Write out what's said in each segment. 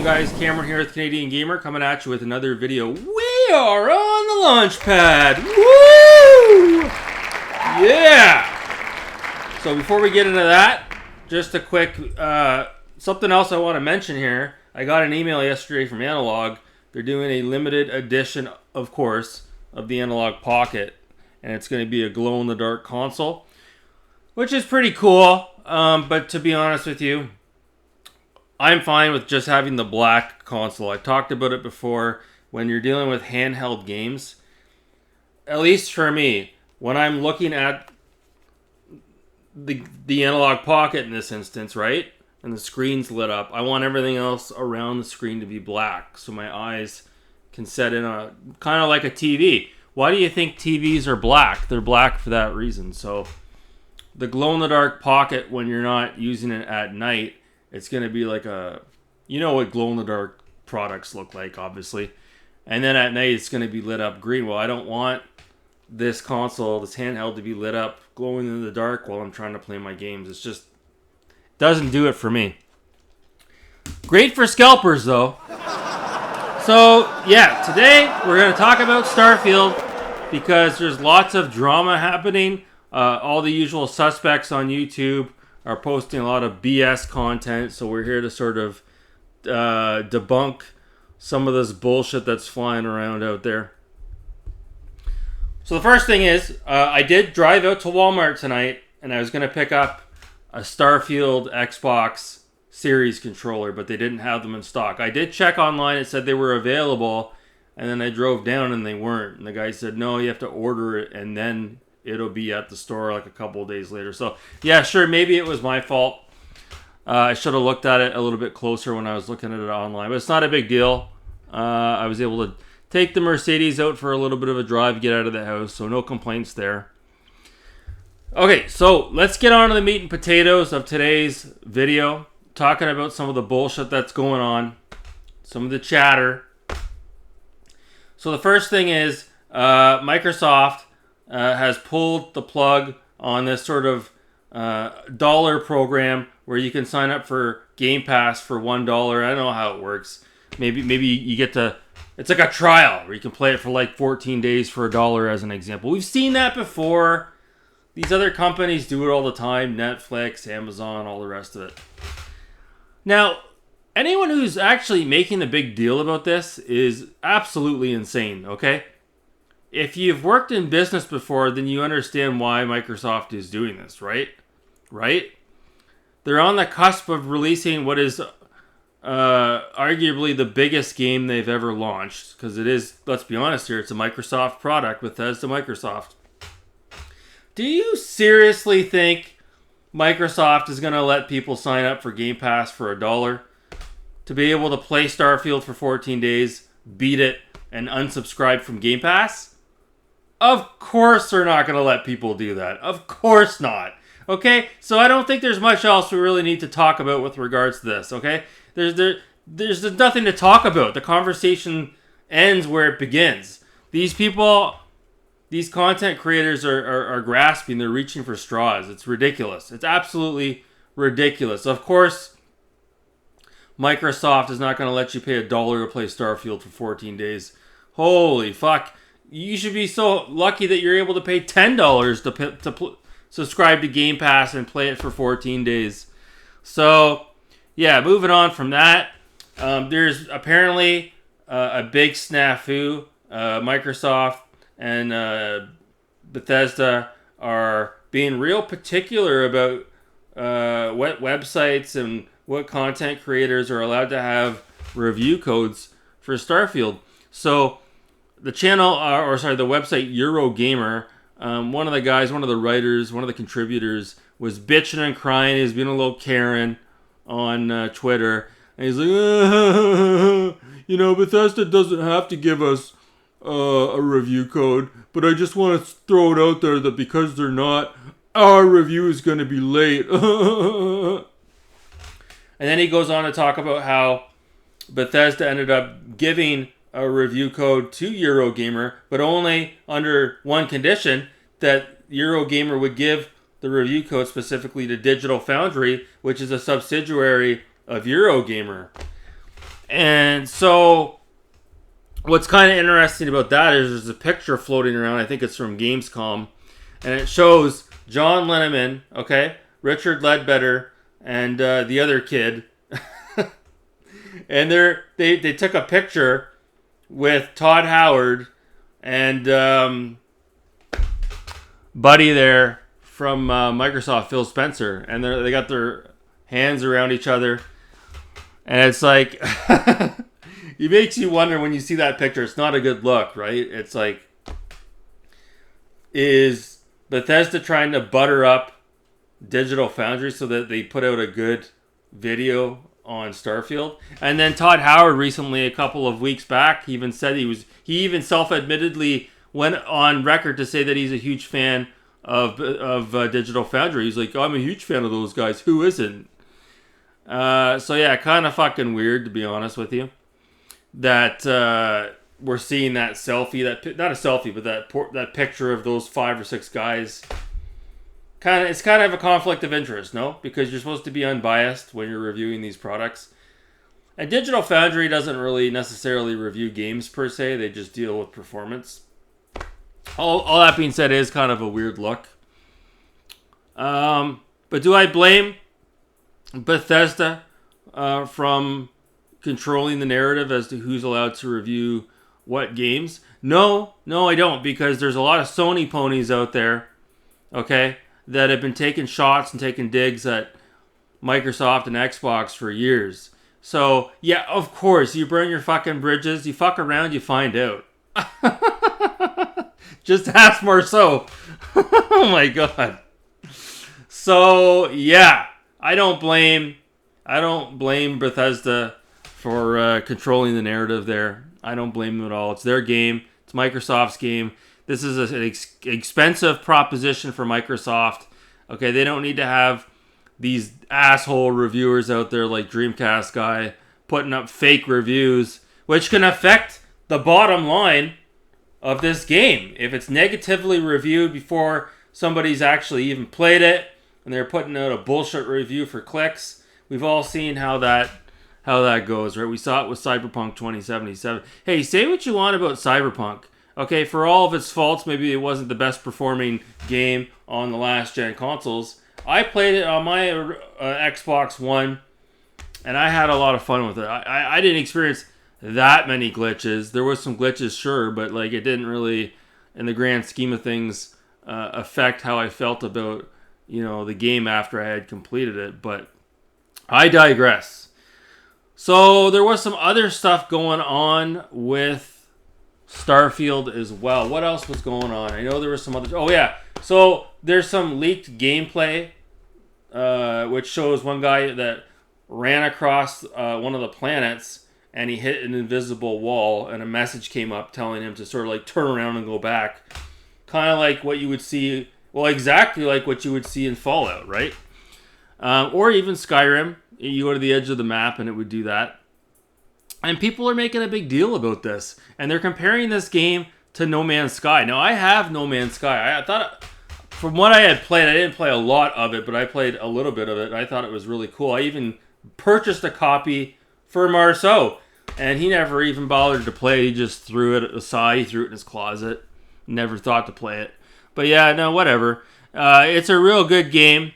on, guys? Cameron here with Canadian Gamer, coming at you with another video. We are on the launch pad. Woo! Yeah! So before we get into that, just a quick something else I want to mention here. I got an email yesterday from Analog. They're doing a limited edition, of course, of the Analog Pocket, and it's going to be a glow-in-the-dark console, which is pretty cool. But to be honest with you, I'm fine with just having the black console. I talked about it before. When you're dealing with handheld games, at least for me, when I'm looking at the Analog Pocket in this instance, right, and the screen's lit up, I want everything else around the screen to be black so my eyes can set in on kind of like a TV. Why do you think TVs are black? They're black for that reason. So the glow-in-the-dark Pocket, when you're not using it at night, it's going to be like a, you know what glow-in-the-dark products look like, obviously. And then at night, it's going to be lit up green. Well, I don't want this console, this handheld, to be lit up glowing in the dark while I'm trying to play my games. It's just, doesn't do it for me. Great for scalpers, though. So, yeah, today we're going to talk about Starfield because there's lots of drama happening. All the usual suspects on YouTube are posting a lot of BS content, so we're here to sort of debunk some of this bullshit that's flying around out there. So the first thing is, I did drive out to Walmart tonight, and I was going to pick up a Starfield Xbox Series controller, but they didn't have them in stock. I did check online, it said they were available, and then I drove down and they weren't. And the guy said, no, you have to order it, and then it'll be at the store like a couple of days later. So, yeah, sure, maybe it was my fault. I should have looked at it a little bit closer when I was looking at it online. But it's not a big deal. I was able to take the Mercedes out for a little bit of a drive, get out of the house, so no complaints there. Okay, so let's get on to the meat and potatoes of today's video. Talking about some of the bullshit that's going on. Some of the chatter. So the first thing is, Microsoft has pulled the plug on this sort of dollar program where you can sign up for Game Pass for $1. I don't know how it works. Maybe you get to, it's like a trial where you can play it for like 14 days for $1 as an example. We've seen that before. These other companies do it all the time. Netflix, Amazon, all the rest of it. Now, anyone who's actually making a big deal about this is absolutely insane, okay? If you've worked in business before, then you understand why Microsoft is doing this, right? Right? They're on the cusp of releasing what is arguably the biggest game they've ever launched. Because it is, let's be honest here, it's a Microsoft product, Bethesda Microsoft. Do you seriously think Microsoft is going to let people sign up for Game Pass for $1 to be able to play Starfield for 14 days, beat it, and unsubscribe from Game Pass? Of course they're not going to let people do that. Of course not. Okay? So I don't think there's much else we really need to talk about with regards to this, okay? There's nothing to talk about. The conversation ends where it begins. These people, these content creators are grasping, they're reaching for straws. It's ridiculous. It's absolutely ridiculous. Of course, Microsoft is not going to let you pay $1 to play Starfield for 14 days. Holy fuck. You should be so lucky that you're able to pay $10 to subscribe to Game Pass and play it for 14 days. So, yeah, moving on from that. There's apparently a big snafu. Microsoft and Bethesda are being real particular about what websites and what content creators are allowed to have review codes for Starfield. So the channel, the website Eurogamer, one of the guys, one of the writers, one of the contributors was bitching and crying. He's being a little Karen on Twitter. And he's like, Bethesda doesn't have to give us a review code, but I just want to throw it out there that because they're not, our review is going to be late. And then he goes on to talk about how Bethesda ended up giving a review code to Eurogamer, but only under one condition, that Eurogamer would give the review code specifically to Digital Foundry, which is a subsidiary of Eurogamer. And so what's kind of interesting about that is there's a picture floating around. I think it's from Gamescom. And it shows John Lennon, okay, Richard Ledbetter, and the other kid. And they took a picture with Todd Howard and Buddy there from Microsoft, Phil Spencer. And they got their hands around each other. And it's like, it makes you wonder when you see that picture. It's not a good look, right? It's like, is Bethesda trying to butter up Digital Foundry so that they put out a good video on Starfield? And then Todd Howard recently, a couple of weeks back, he even said he even self-admittedly went on record to say that he's a huge fan of Digital Foundry. He's like, oh, I'm a huge fan of those guys. Who isn't? So yeah, kind of fucking weird, to be honest with you, that we're seeing that selfie, not a selfie, but that picture of those 5 or 6 guys. It's kind of a conflict of interest, no? Because you're supposed to be unbiased when you're reviewing these products. And Digital Foundry doesn't really necessarily review games per se. They just deal with performance. All that being said, it is kind of a weird look. But do I blame Bethesda from controlling the narrative as to who's allowed to review what games? No, I don't, because there's a lot of Sony ponies out there, okay, that have been taking shots and taking digs at Microsoft and Xbox for years. So, yeah, of course, you burn your fucking bridges, you fuck around, you find out. Just ask Marceau. Oh my god. So, yeah, I don't blame Bethesda for controlling the narrative there. I don't blame them at all. It's their game. It's Microsoft's game. This is an expensive proposition for Microsoft. Okay, they don't need to have these asshole reviewers out there like Dreamcast guy putting up fake reviews, which can affect the bottom line of this game. If it's negatively reviewed before somebody's actually even played it, and they're putting out a bullshit review for clicks, we've all seen how that goes, right? We saw it with Cyberpunk 2077. Hey, say what you want about Cyberpunk. Okay, for all of its faults, maybe it wasn't the best performing game on the last gen consoles. I played it on my Xbox One, and I had a lot of fun with it. I didn't experience that many glitches. There was some glitches, sure, but like it didn't really, in the grand scheme of things, affect how I felt about, the game after I had completed it. But I digress. So there was some other stuff going on with Starfield as well. What else was going on? I know there was some other... Oh, yeah. So there's some leaked gameplay, which shows one guy that ran across one of the planets, and he hit an invisible wall, and a message came up telling him to sort of like turn around and go back. Kind of like what you would see... Well, exactly like what you would see in Fallout, right? Or even Skyrim. You go to the edge of the map, and it would do that. And people are making a big deal about this. And they're comparing this game to No Man's Sky. Now, I have No Man's Sky. I thought, from what I had played, I didn't play a lot of it, but I played a little bit of it. And I thought it was really cool. I even purchased a copy for Marceau. And he never even bothered to play it. He just threw it aside. He threw it in his closet. Never thought to play it. But yeah, no, whatever. It's a real good game.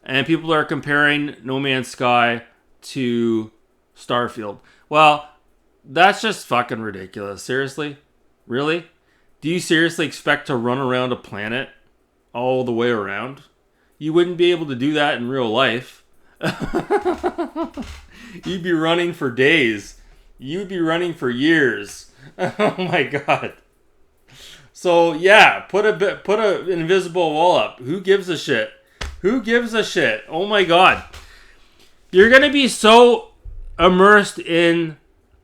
And people are comparing No Man's Sky to Starfield. Well, that's just fucking ridiculous. Seriously? Really? Do you seriously expect to run around a planet all the way around? You wouldn't be able to do that in real life. You'd be running for days. You'd be running for years. Oh my god. So yeah, put an invisible wall up. Who gives a shit? Who gives a shit? Oh my god. You're gonna be so immersed in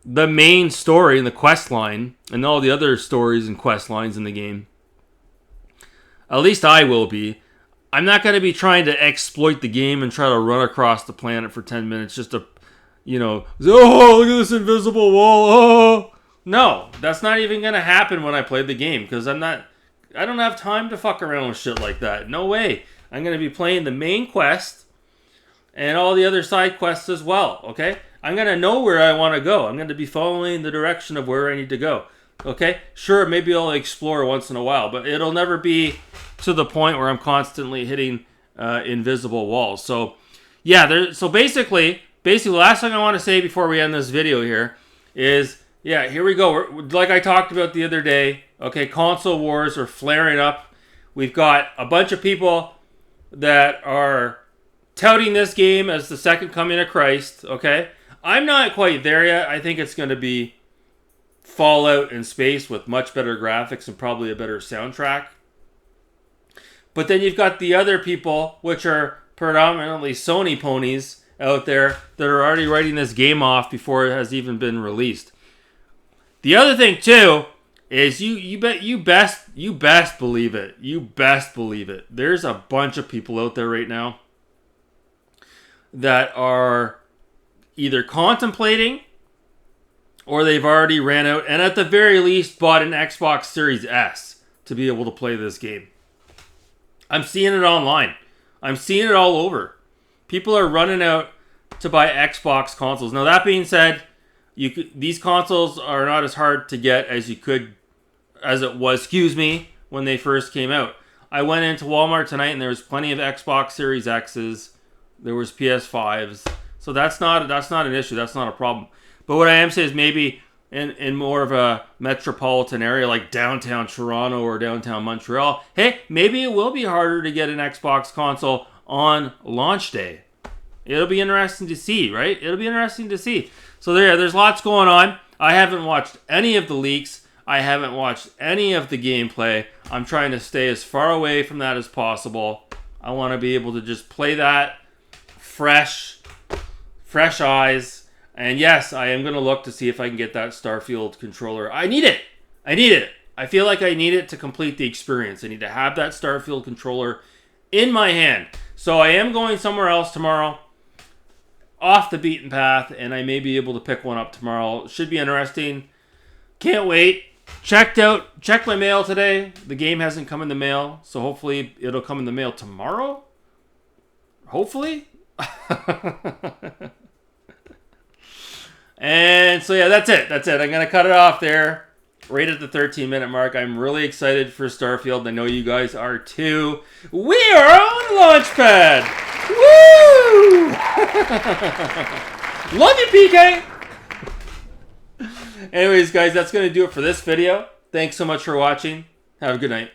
the main story and the quest line and all the other stories and quest lines in the game. At least I will be. I'm not going to be trying to exploit the game and try to run across the planet for 10 minutes just to, oh, look at this invisible wall. Oh. No, that's not even going to happen when I play the game because I don't have time to fuck around with shit like that. No way. I'm going to be playing the main quest and all the other side quests as well, okay? I'm going to know where I want to go. I'm going to be following the direction of where I need to go. Okay? Sure, maybe I'll explore once in a while, but it'll never be to the point where I'm constantly hitting invisible walls. So, yeah, so basically, the last thing I want to say before we end this video here is, yeah, here we go. Like I talked about the other day, okay, console wars are flaring up. We've got a bunch of people that are touting this game as the second coming of Christ, okay? I'm not quite there yet. I think it's going to be Fallout in space with much better graphics and probably a better soundtrack. But then you've got the other people, which are predominantly Sony ponies out there, that are already writing this game off before it has even been released. The other thing too is you best believe it. You best believe it. There's a bunch of people out there right now that are either contemplating or they've already ran out and at the very least bought an Xbox Series S to be able to play this game. I'm seeing it online. I'm seeing it all over. People are running out to buy Xbox consoles. Now that being said, these consoles are not as hard to get as it was, when they first came out. I went into Walmart tonight and there was plenty of Xbox Series X's. There was PS5s. So that's not an issue. That's not a problem. But what I am saying is maybe in more of a metropolitan area like downtown Toronto or downtown Montreal, hey, maybe it will be harder to get an Xbox console on launch day. It'll be interesting to see, right? It'll be interesting to see. So there's lots going on. I haven't watched any of the leaks. I haven't watched any of the gameplay. I'm trying to stay as far away from that as possible. I want to be able to just play that fresh eyes. And yes, I am going to look to see if I can get that Starfield controller. I need it. I feel like I need it to complete the experience. I need to have that Starfield controller in my hand. So I am going somewhere else tomorrow, off the beaten path, and I may be able to pick one up tomorrow. Should be interesting. Can't wait. Checked my mail today. The game hasn't come in the mail, so hopefully it'll come in the mail tomorrow. Hopefully. And so yeah, that's it. I'm going to cut it off there. Right at the 13-minute mark. I'm really excited for Starfield. I know you guys are too. We are on Launchpad! Woo! Love you, PK! Anyways, guys, that's going to do it for this video. Thanks so much for watching. Have a good night.